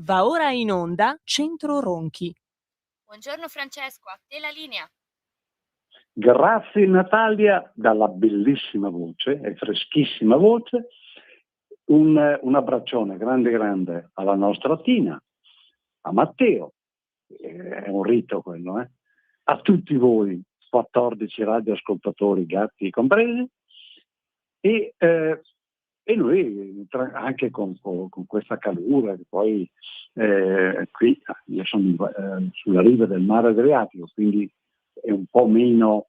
Va ora in onda Centro Ronchi. Buongiorno Francesco, a te la linea. Grazie Natalia, dalla bellissima voce e freschissima voce, un abbraccione grande grande alla nostra Tina, a Matteo, è un rito quello, a tutti voi 14 radioascoltatori, gatti compresi, e noi anche con questa calura, che poi qui io sono sulla riva del mare Adriatico, quindi è un po' meno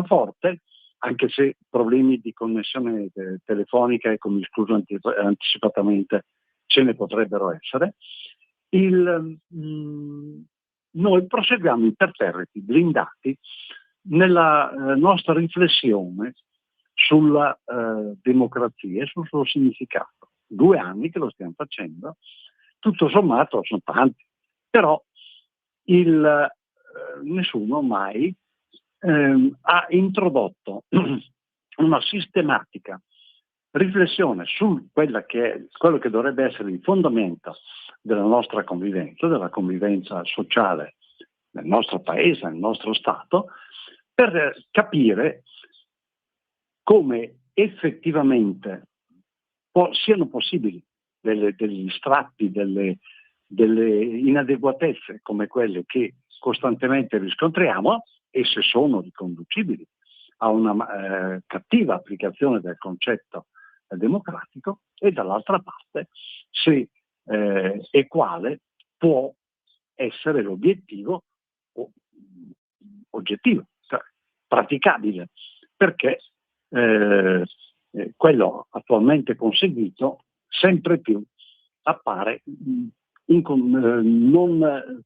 forte, anche se problemi di connessione telefonica, e come scuso anticipatamente, ce ne potrebbero essere. Noi proseguiamo imperterriti, blindati, nella nostra riflessione sulla democrazia e sul suo significato. 2 anni che lo stiamo facendo, tutto sommato sono tanti, però nessuno mai ha introdotto una sistematica riflessione su quello che dovrebbe essere il fondamento della nostra convivenza, della convivenza sociale nel nostro paese, nel nostro Stato, per capire come effettivamente siano possibili degli stratti, delle inadeguatezze come quelle che costantemente riscontriamo, e se sono riconducibili a una cattiva applicazione del concetto democratico, e dall'altra parte se e quale può essere l'obiettivo oggettivo, cioè praticabile, perché quello attualmente conseguito sempre più appare non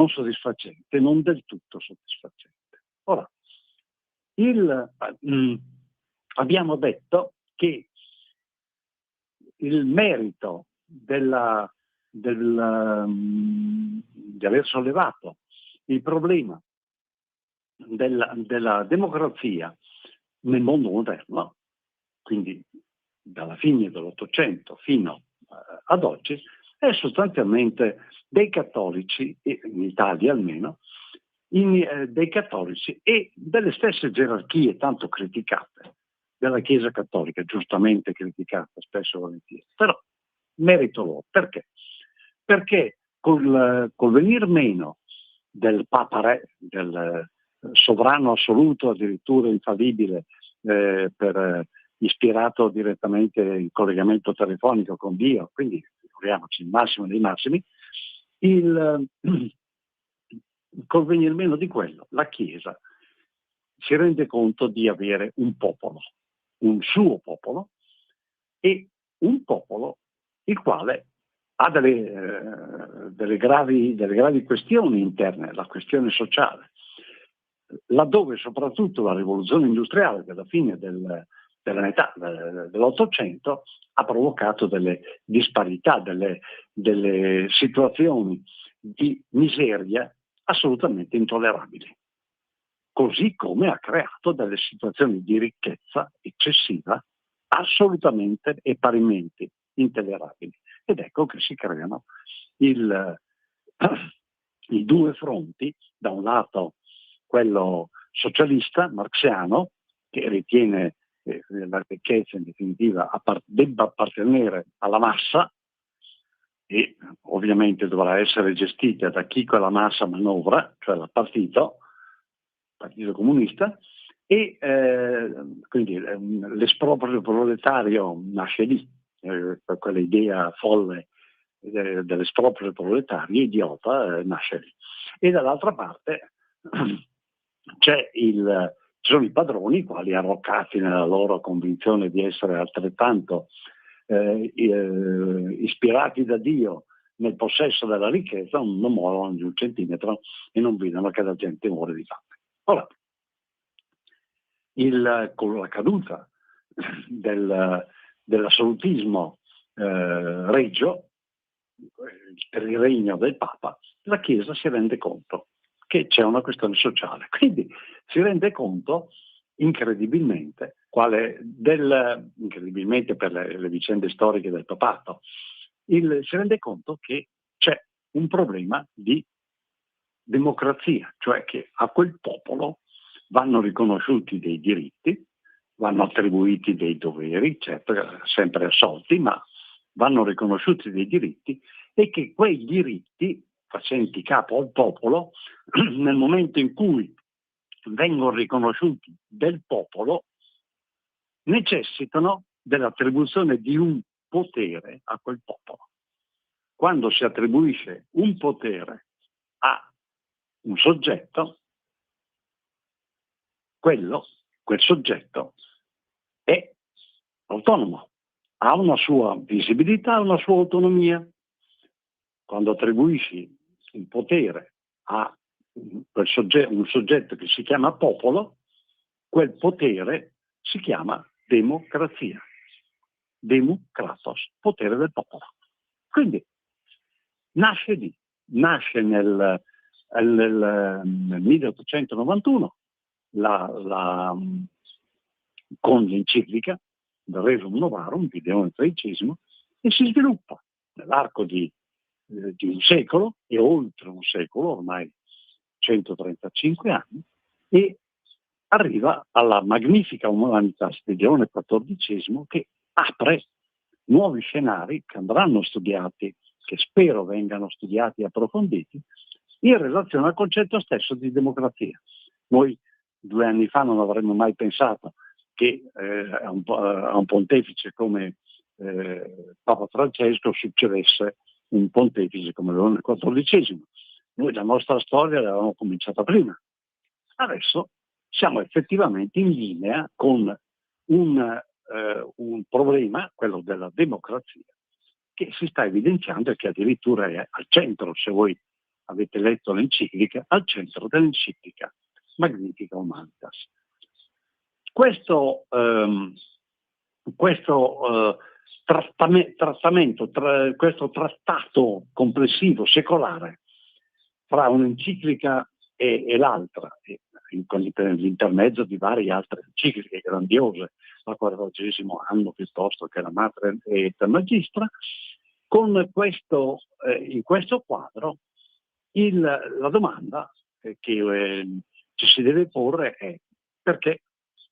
soddisfacente, non del tutto soddisfacente. Ora, abbiamo detto che il merito di aver sollevato il problema della democrazia nel mondo moderno, quindi dalla fine dell'Ottocento fino ad oggi, è sostanzialmente dei cattolici, in Italia almeno, dei cattolici e delle stesse gerarchie tanto criticate della Chiesa Cattolica, giustamente criticata spesso e volentieri, però merito loro. Perché? Perché col venir meno del Papa Re, del sovrano assoluto, addirittura infallibile, ispirato direttamente in collegamento telefonico con Dio, quindi figuriamoci il massimo dei massimi, col venir meno di quello, la Chiesa si rende conto di avere un popolo, un suo popolo, e un popolo il quale ha delle gravi questioni interne, la questione sociale, laddove soprattutto la rivoluzione industriale della fine della metà dell'Ottocento ha provocato delle disparità, delle situazioni di miseria assolutamente intollerabili, così come ha creato delle situazioni di ricchezza eccessiva assolutamente e parimenti intollerabili. Ed ecco che si creano i 2 fronti: da un lato quello socialista, marxiano, che ritiene la ricchezza in definitiva debba appartenere alla massa, e ovviamente dovrà essere gestita da chi quella massa manovra, cioè il Partito Comunista, e quindi l'esproprio proletario nasce lì, quella idea folle dell'esproprio proletario, idiota, nasce lì. E dall'altra parte ci sono i padroni, quali arroccati nella loro convinzione di essere altrettanto ispirati da Dio nel possesso della ricchezza, non muovono di un centimetro e non vedono che la gente muore di fame. Ora, con la caduta dell'assolutismo regio, per il regno del Papa, la Chiesa si rende conto che c'è una questione sociale, quindi si rende conto incredibilmente, incredibilmente per le vicende storiche del papato, si rende conto che c'è un problema di democrazia, cioè che a quel popolo vanno riconosciuti dei diritti, vanno attribuiti dei doveri, certo sempre assolti, ma vanno riconosciuti dei diritti, e che quei diritti, facenti capo al popolo, nel momento in cui vengono riconosciuti del popolo, necessitano dell'attribuzione di un potere a quel popolo. Quando si attribuisce un potere a un soggetto, quel soggetto è autonomo, ha una sua visibilità, una sua autonomia. Quando attribuisci un potere a un soggetto che si chiama popolo, quel potere si chiama democrazia. Democratos, potere del popolo. Quindi nasce lì, nasce nel 1891 con l'enciclica del Rerum Novarum di Leone XIII, e si sviluppa nell'arco di un secolo e oltre un secolo, ormai 135 anni, e arriva alla magnifica Humanitas di Leone XIV, che apre nuovi scenari che andranno studiati, che spero vengano studiati e approfonditi, in relazione al concetto stesso di democrazia. Noi 2 anni fa non avremmo mai pensato che a un pontefice come Papa Francesco succedesse un pontefice come Leone XIV. Noi la nostra storia l'avevamo cominciata prima. Adesso siamo effettivamente in linea con un problema, quello della democrazia, che si sta evidenziando e che addirittura è al centro, se voi avete letto l'enciclica, al centro dell'enciclica Magnifica Humanitas. Questo trattato complessivo, secolare, fra un'enciclica e l'altra, con l'intermezzo di varie altre encicliche grandiose, la 40° anno piuttosto che la Mater et Magistra, in questo quadro la domanda che ci si deve porre è: perché,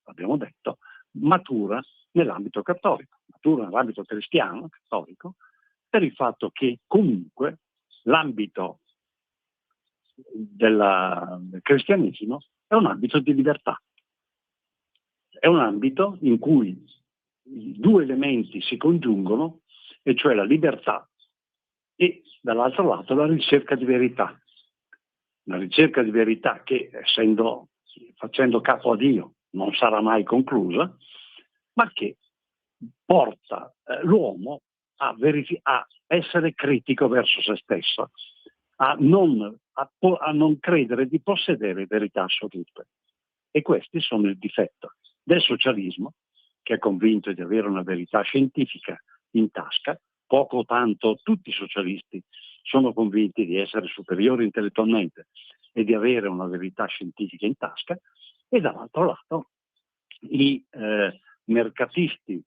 abbiamo detto, matura nell'ambito cattolico, matura nell'ambito cristiano, cattolico, per il fatto che comunque l'ambito del cristianesimo è un ambito di libertà, è un ambito in cui i 2 elementi si congiungono, e cioè la libertà e dall'altro lato la ricerca di verità. Una ricerca di verità che, facendo capo a Dio, non sarà mai conclusa, ma che porta l'uomo a essere critico verso se stesso, a non credere di possedere verità assolute. E questi sono il difetto del socialismo, che è convinto di avere una verità scientifica in tasca. Poco o tanto tutti i socialisti sono convinti di essere superiori intellettualmente e di avere una verità scientifica in tasca, e dall'altro lato i mercatisti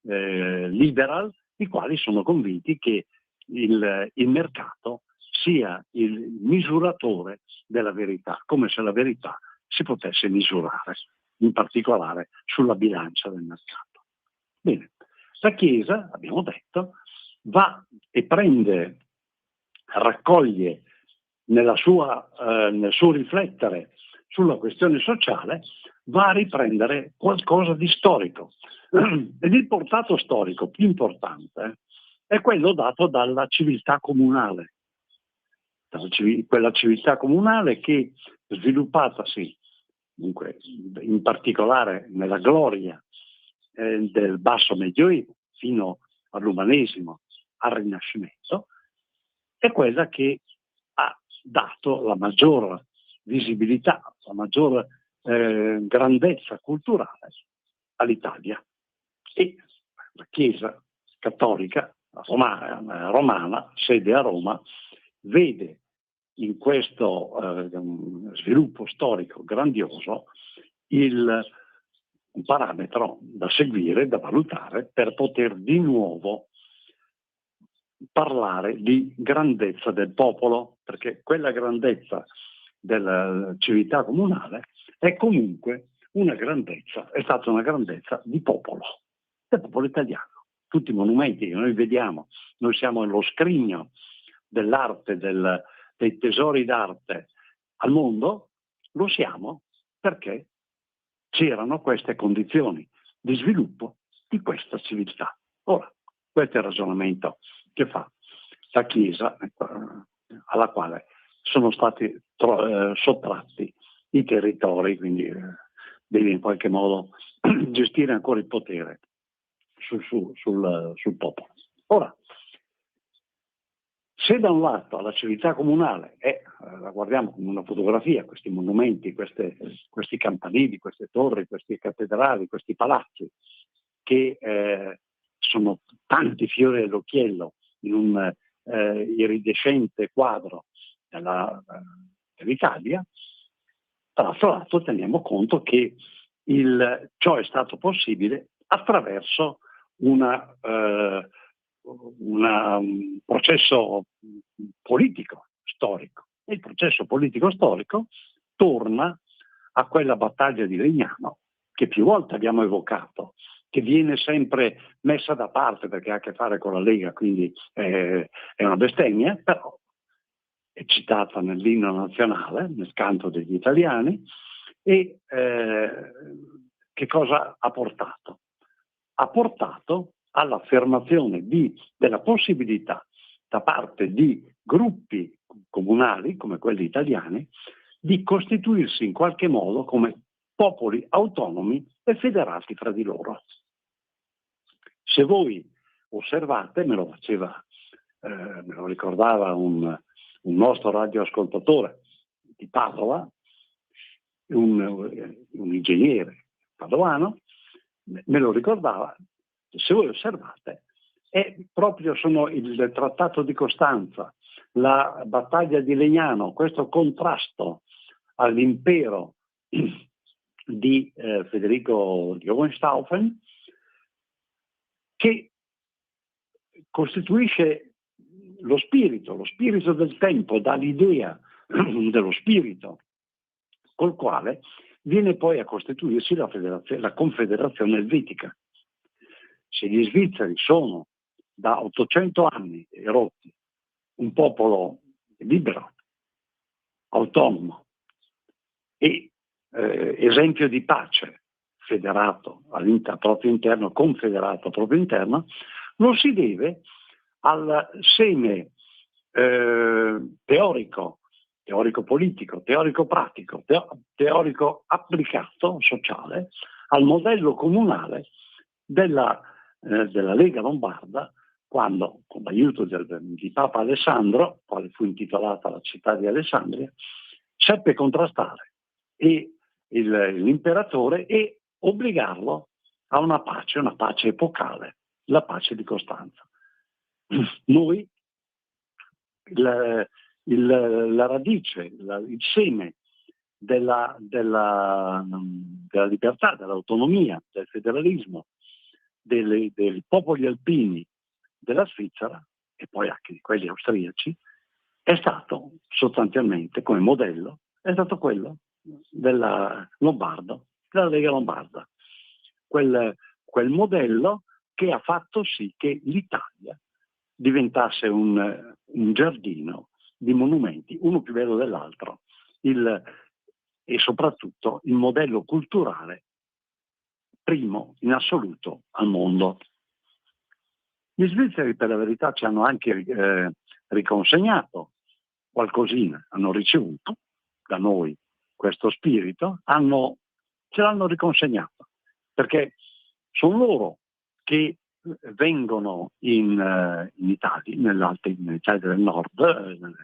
liberal, i quali sono convinti che il mercato sia il misuratore della verità, come se la verità si potesse misurare, in particolare sulla bilancia del mercato. Bene, la Chiesa, abbiamo detto, va e raccoglie nel suo riflettere sulla questione sociale, va a riprendere qualcosa di storico. Ed il portato storico più importante è quello dato dalla civiltà comunale. Quella civiltà comunale che, sviluppatasi dunque, in particolare nella gloria del basso medioevo fino all'umanesimo, al Rinascimento, è quella che ha dato la maggior visibilità, la maggior grandezza culturale all'Italia. E la Chiesa cattolica romana, sede a Roma, vede in questo sviluppo storico grandioso un parametro da seguire, da valutare, per poter di nuovo parlare di grandezza del popolo, perché quella grandezza della civiltà comunale è comunque una grandezza, è stata una grandezza di popolo, del popolo italiano. Tutti i monumenti che noi vediamo, noi siamo lo scrigno dell'arte, dei tesori d'arte al mondo, lo siamo perché c'erano queste condizioni di sviluppo di questa civiltà. Ora, questo è il ragionamento che fa la Chiesa, alla quale sono stati sottratti i territori, quindi devi in qualche modo gestire ancora il potere sul popolo. Ora, se da un lato la civiltà comunale la guardiamo come una fotografia, questi monumenti, questi campanili, queste torri, queste cattedrali, questi palazzi, che sono tanti fiori all'occhiello in un iridescente quadro dell'Italia, dall'altro lato teniamo conto che ciò è stato possibile attraverso un processo politico storico. E il processo politico storico torna a quella battaglia di Legnano che più volte abbiamo evocato, che viene sempre messa da parte perché ha a che fare con la Lega, quindi è una bestemmia, però è citata nell'inno nazionale, nel canto degli italiani, e che cosa ha portato? Ha portato all'affermazione della possibilità da parte di gruppi comunali, come quelli italiani, di costituirsi in qualche modo come popoli autonomi e federati fra di loro. Se voi osservate, me lo ricordava un nostro radioascoltatore di Padova, un ingegnere padovano, me lo ricordava, se voi osservate, sono il Trattato di Costanza, la battaglia di Legnano, questo contrasto all'impero di Federico di Hohenstaufen, che costituisce lo spirito del tempo, dà l'idea dello spirito col quale viene poi a costituirsi la Confederazione Elvetica. Se gli svizzeri sono da 800 anni rotti un popolo libero, autonomo e esempio di pace, federato al proprio interno, confederato al proprio interno, lo si deve al seme teorico politico, teorico pratico, teorico applicato sociale al modello comunale della Lega Lombarda, quando con l'aiuto di Papa Alessandro, quale fu intitolata la città di Alessandria, seppe contrastare l'imperatore e obbligarlo a una pace epocale, la pace di Costanza. Noi la radice, il seme della libertà, dell'autonomia, del federalismo, dei popoli alpini della Svizzera e poi anche di quelli austriaci, è stato sostanzialmente come modello, è stato quello della Lega Lombarda. Quel modello che ha fatto sì che l'Italia diventasse un giardino di monumenti, uno più bello dell'altro, e soprattutto il modello culturale primo in assoluto al mondo. Gli svizzeri per la verità ci hanno anche riconsegnato qualcosina, hanno ricevuto da noi questo spirito, ce l'hanno riconsegnato, perché sono loro che vengono in Italia, nell'Italia del Nord,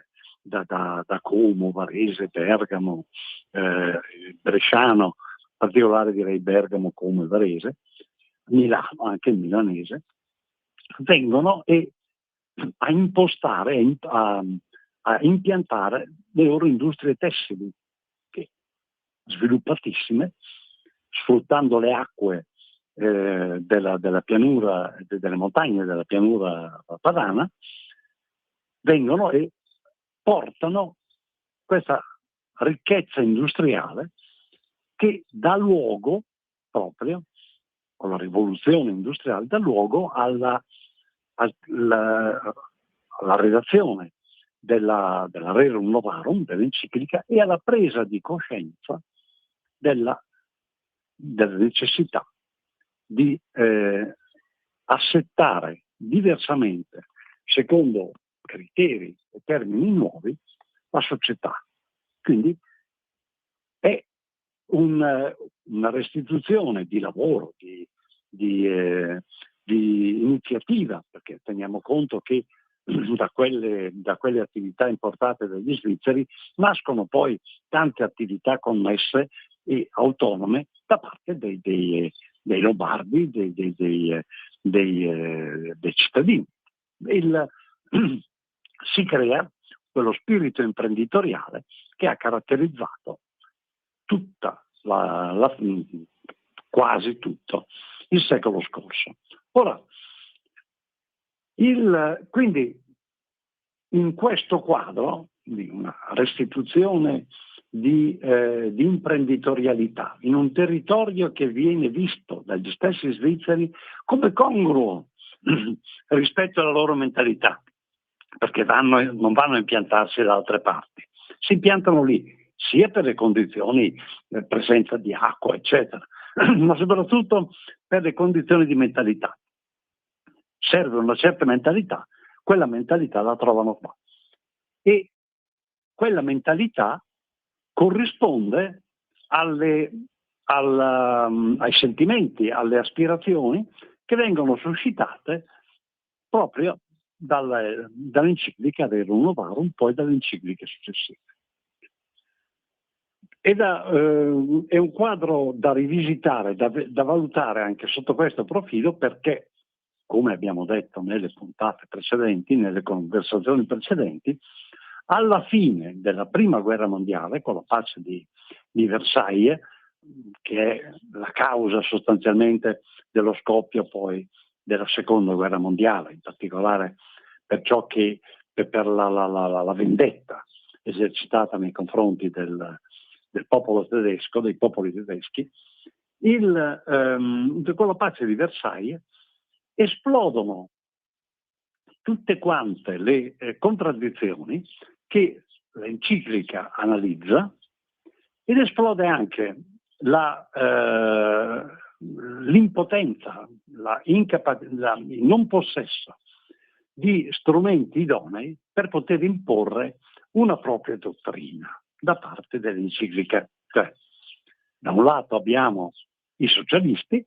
da Como, Varese, Bergamo, Bresciano, in particolare direi Bergamo, Como e Varese, Milano, anche il milanese, vengono a impostare, a impiantare le loro industrie tessili, che sviluppatissime, sfruttando le acque della pianura, delle montagne della pianura padana, vengono e portano questa ricchezza industriale che dà luogo proprio, con la rivoluzione industriale, dà luogo alla redazione della Rerum Novarum, dell'enciclica, e alla presa di coscienza della necessità di assettare diversamente, secondo criteri e termini nuovi, la società. Quindi è una restituzione di lavoro, di iniziativa, perché teniamo conto che da quelle attività importate dagli svizzeri nascono poi tante attività connesse e autonome da parte dei lombardi, dei cittadini. Si crea quello spirito imprenditoriale che ha caratterizzato quasi tutto il secolo scorso. Ora, quindi in questo quadro di una restituzione di imprenditorialità in un territorio che viene visto dagli stessi svizzeri come congruo rispetto alla loro mentalità, perché non vanno a impiantarsi da altre parti, si impiantano lì sia per le condizioni, presenza di acqua, eccetera, ma soprattutto per le condizioni di mentalità. Serve una certa mentalità, quella mentalità la trovano qua. E quella mentalità corrisponde ai sentimenti, alle aspirazioni che vengono suscitate proprio dall'enciclica Rerum Novarum, poi dalle encicliche successive. È un quadro da rivisitare, da valutare anche sotto questo profilo, perché, come abbiamo detto nelle puntate precedenti, nelle conversazioni precedenti, alla fine della Prima Guerra Mondiale, con la pace di Versailles, che è la causa sostanzialmente dello scoppio poi della Seconda Guerra Mondiale, in particolare per la vendetta esercitata nei confronti del popolo tedesco, dei popoli tedeschi, con la pace di Versailles esplodono tutte quante le contraddizioni che l'enciclica analizza, ed esplode anche l'impotenza, il non possesso di strumenti idonei per poter imporre una propria dottrina da parte dell'enciclica. Cioè, da un lato abbiamo i socialisti,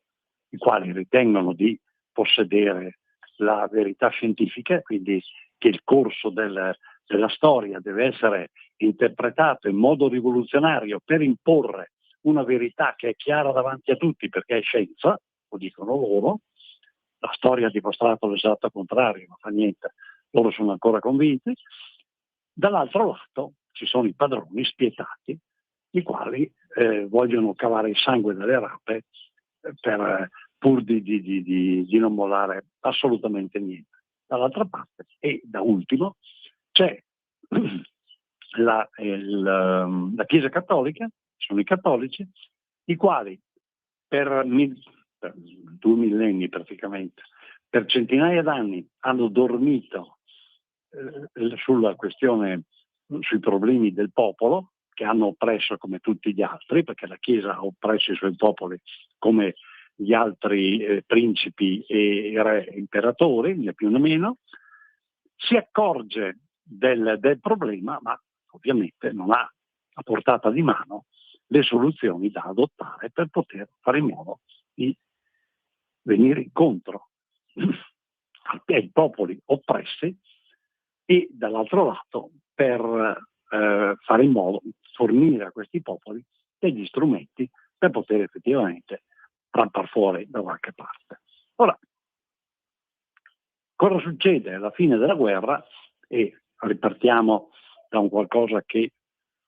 i quali ritengono di possedere la verità scientifica, quindi che il corso della storia deve essere interpretato in modo rivoluzionario per imporre una verità che è chiara davanti a tutti perché è scienza, lo dicono loro. La storia ha dimostrato l'esatto contrario, non fa niente, loro sono ancora convinti. Dall'altro lato ci sono i padroni spietati, i quali vogliono cavare il sangue dalle rape pur di non mollare assolutamente niente. Dall'altra parte, e da ultimo, c'è la Chiesa Cattolica, sono i cattolici, i quali per 2 millenni praticamente, per centinaia d'anni hanno dormito sulla questione, sui problemi del popolo, che hanno oppresso come tutti gli altri, perché la Chiesa ha oppresso i suoi popoli come gli altri principi e re imperatori, né più né meno. Si accorge del problema, ma ovviamente non ha a portata di mano le soluzioni da adottare per poter fare in modo di venire incontro ai popoli oppressi e dall'altro lato per fare in modo di fornire a questi popoli degli strumenti per poter effettivamente trampar fuori da qualche parte. Ora, cosa succede alla fine della guerra? E ripartiamo da un qualcosa che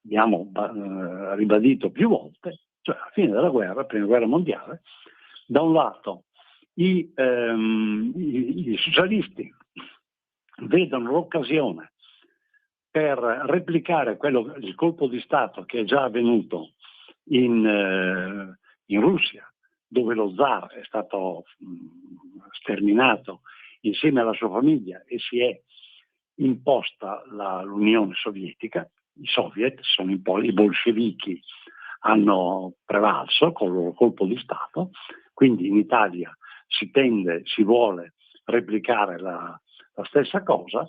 abbiamo ribadito più volte, Cioè, alla fine della guerra, prima guerra mondiale, da un lato i socialisti vedono l'occasione per replicare il colpo di Stato che è già avvenuto in Russia, dove lo zar è stato sterminato insieme alla sua famiglia e si è imposta l'Unione Sovietica. I soviet sono i bolscevichi hanno prevalso con il loro colpo di Stato, quindi in Italia si vuole replicare la stessa cosa,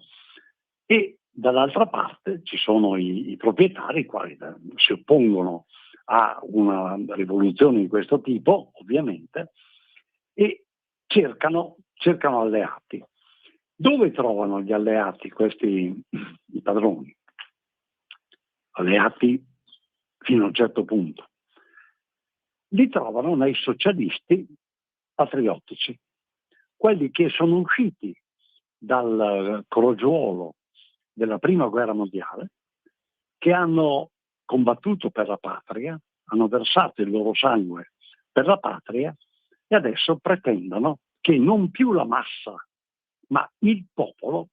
e dall'altra parte ci sono i proprietari, i quali si oppongono a una rivoluzione di questo tipo, ovviamente, e cercano alleati. Dove trovano gli alleati i padroni? Alleati fino a un certo punto. Li trovano nei socialisti patriottici, quelli che sono usciti dal crogiuolo della prima guerra mondiale, che hanno combattuto per la patria, hanno versato il loro sangue per la patria e adesso pretendono che non più la massa, ma il popolo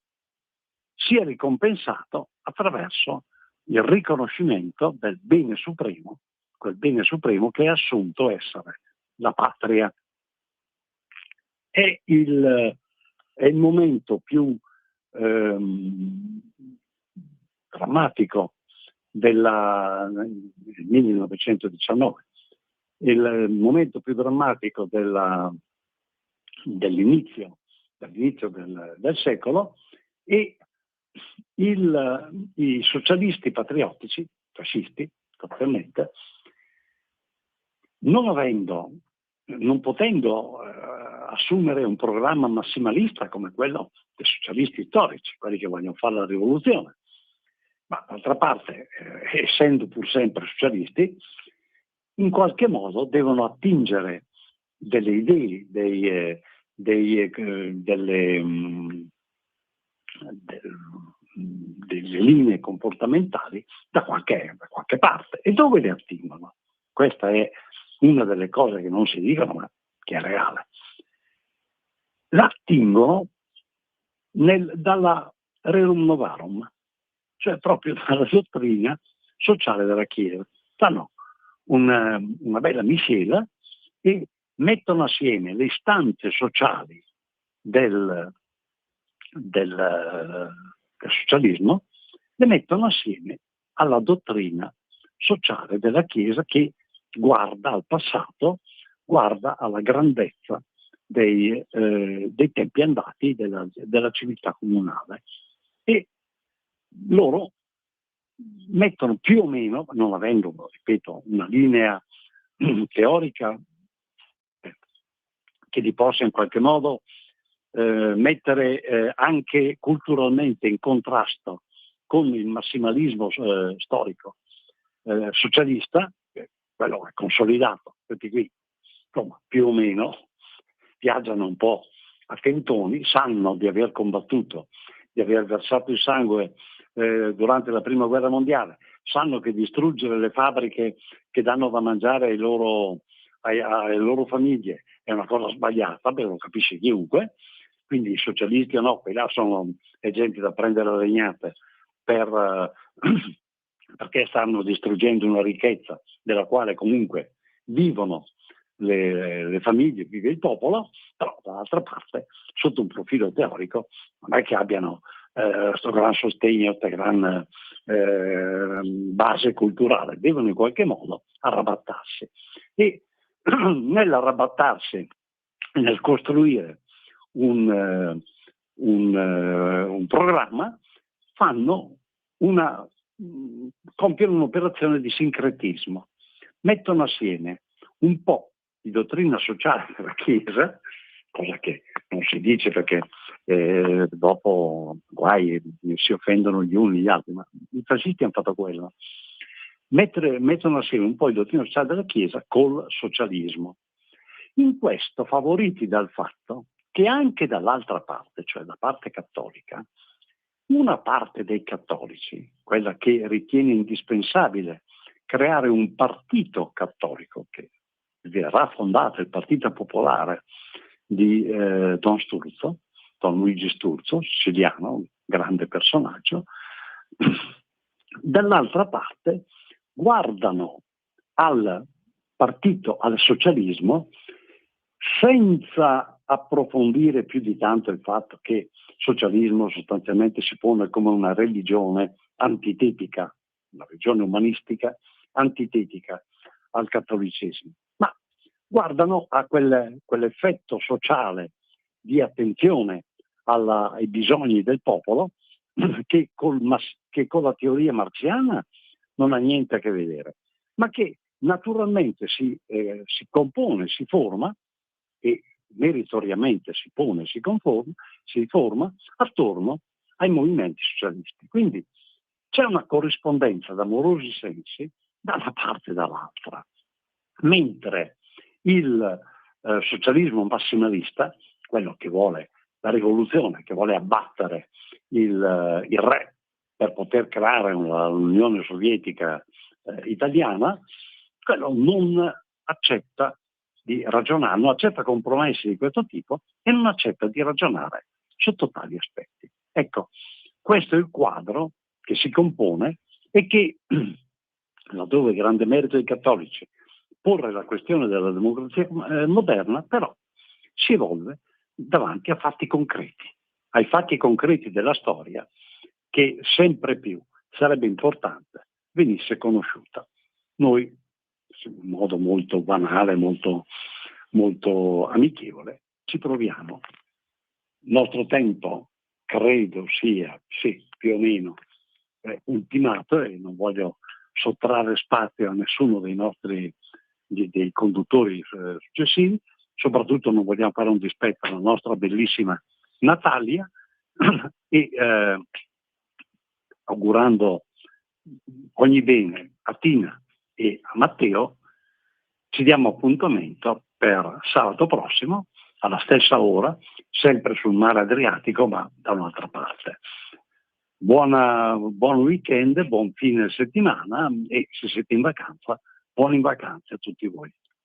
sia ricompensato attraverso il riconoscimento del bene supremo, quel bene supremo che è assunto essere la patria. È il momento più drammatico del 1919, il momento più drammatico dell'inizio del secolo, e i socialisti patriottici, fascisti, totalmente, non potendo assumere un programma massimalista come quello dei socialisti storici, quelli che vogliono fare la rivoluzione, ma d'altra parte, essendo pur sempre socialisti, in qualche modo devono attingere delle idee, delle linee comportamentali da qualche parte. E dove le attingono? Questa è una delle cose che non si dicono, ma che è reale. L'attingono dalla Rerum Novarum, cioè proprio dalla dottrina sociale della Chiesa. Fanno una bella miscela e mettono assieme le istanze sociali del socialismo, le mettono assieme alla dottrina sociale della Chiesa, che guarda al passato, guarda alla grandezza dei tempi andati della civiltà comunale, e loro mettono più o meno, non avendo, ripeto, una linea teorica che li possa in qualche modo mettere anche culturalmente in contrasto con il massimalismo storico socialista, quello è consolidato, perché qui insomma, più o meno viaggiano un po' a tentoni, sanno di aver combattuto, di aver versato il sangue durante la prima guerra mondiale, sanno che distruggere le fabbriche che danno da mangiare alle loro famiglie è una cosa sbagliata, beh, lo capisce chiunque. Quindi i socialisti o no, qui là sono gente da prendere a legnate perché stanno distruggendo una ricchezza della quale comunque vivono le famiglie, vive il popolo, però dall'altra parte, sotto un profilo teorico, non è che abbiano questo gran sostegno, questa gran base culturale, devono in qualche modo arrabattarsi. E nell'arrabattarsi, nel costruire un programma, compiono un'operazione di sincretismo, mettono assieme un po' di dottrina sociale della Chiesa, cosa che non si dice perché dopo guai si offendono gli uni gli altri, ma i fascisti hanno fatto quello. Mettono assieme un po' di dottrina sociale della Chiesa col socialismo. In questo favoriti dal fatto che anche dall'altra parte, cioè da parte cattolica, una parte dei cattolici, quella che ritiene indispensabile creare un partito cattolico che verrà fondato, il Partito Popolare di Don Sturzo, Don Luigi Sturzo, siciliano, un grande personaggio. Dall'altra parte guardano al partito, al socialismo, senza approfondire più di tanto il fatto che il socialismo sostanzialmente si pone come una religione antitetica, una religione umanistica antitetica al cattolicesimo, ma guardano a quell'effetto sociale di attenzione ai bisogni del popolo che con la teoria marxiana non ha niente a che vedere, ma che naturalmente si compone, si forma e meritoriamente si pone, si forma attorno ai movimenti socialisti. Quindi c'è una corrispondenza d'amorosi sensi da una parte e dall'altra, mentre il socialismo massimalista, quello che vuole la rivoluzione, che vuole abbattere il re per poter creare l'Unione Sovietica italiana, quello non accetta di ragionare, non accetta compromessi di questo tipo e non accetta di ragionare sotto tali aspetti. Ecco, questo è il quadro che si compone e che, laddove è grande merito dei cattolici porre la questione della democrazia moderna, però si evolve davanti a fatti concreti, ai fatti concreti della storia che sempre più sarebbe importante venisse conosciuta. Noi, in modo molto banale, molto, molto amichevole, ci proviamo. Il nostro tempo credo sia, sì, più o meno ultimato, e non voglio sottrarre spazio a nessuno dei nostri dei conduttori successivi, soprattutto non vogliamo fare un dispetto alla nostra bellissima Natalia e augurando ogni bene a Tina e a Matteo, ci diamo appuntamento per sabato prossimo alla stessa ora, sempre sul mare Adriatico, ma da un'altra parte. Buon weekend, buon fine settimana e se siete in vacanza, buone vacanze a tutti voi.